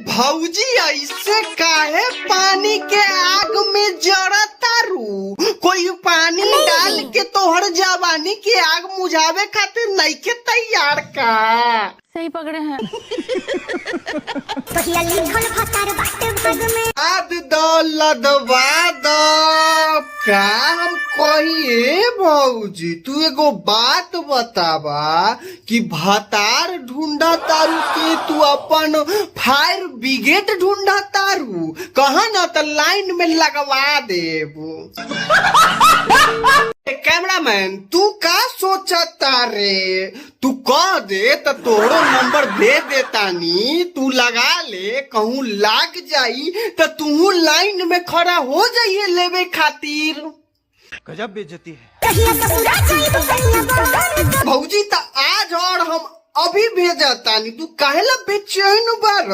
भौजी ऐसे काहे पानी के आग में जड़ता रू? कोई पानी डाल के तोहर जवानी की आग मुझावे खातिर नइखे तैयार का? सही पकड़े हैं। आद लदवा दो का हम कहिए भौजी, तू एगो बात बतावा कि भतार ढूंढा तारू के तू अपन फायर ब्रिगेड ढूंढा तारू? कहा ना तो लाइन में लगवा देबू। कैमरामैन तू का सोचता रे? तू कह दे तो तोहरो नंबर दे देतानी, तू लगा ले, कहूँ लाग जाई तो तू लाइन में खड़ा हो जाइए लेवे खातिर। गजब बेइज्जती है भौजी तो आज और हम अभी भेजतानी, तू काहेला बेचैन बार?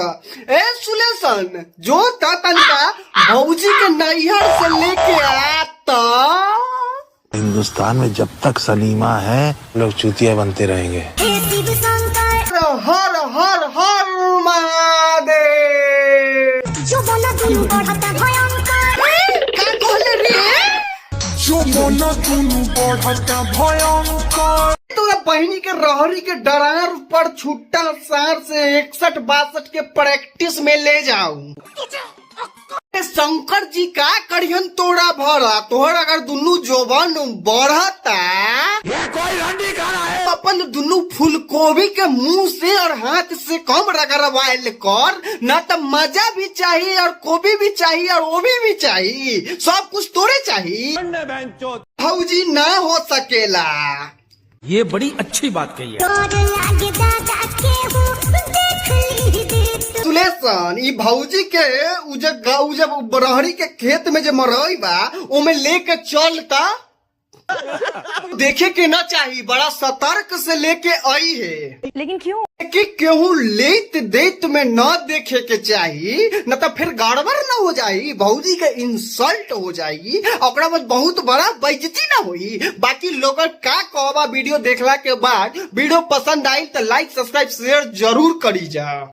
ए सुलेशन जो तनका भौजी के नैहर से लेके आता। हिंदुस्तान में जब तक सलीमा है लोग चूतिया बनते रहेंगे। हर हर हर महादेव। का कहले रे? तोरा बहनी के रहरी के डरार पर छुट्टा सार से 61-62 के प्रैक्टिस में ले जाऊं। शंकर जी का करियन तोड़ा भरा, तोहर अगर दुनू जोबन बढ़ता अपन दुनू फूलकोबी के मुंह से और हाथ से कम रगड़वाइल कर, न तो मजा भी चाहिए और कोबी भी चाहिए और ओबी भी चाहिए, सब कुछ तोड़े चाहिए। भौजी ना हो सकेला। ये बड़ी अच्छी बात कही है। सुलेशन ई भौजी के जब रहरी के खेत में जो मरई बा ओमे लेके चलता देखे के ना चाहिए, बड़ा सतर्क से लेके आई है। लेकिन क्यों? कि केहू लेत देत में न देखे के चाहिए, न तो फिर गड़बड़ न हो जाई, भौजी के इंसल्ट हो जाई, ओकरा बाद बहुत बड़ा बेइज्जती न होई। बाकी लोग का कहबा वीडियो देखला के बाद? वीडियो पसंद आई तो लाइक सब्सक्राइब शेयर जरूर करी जा।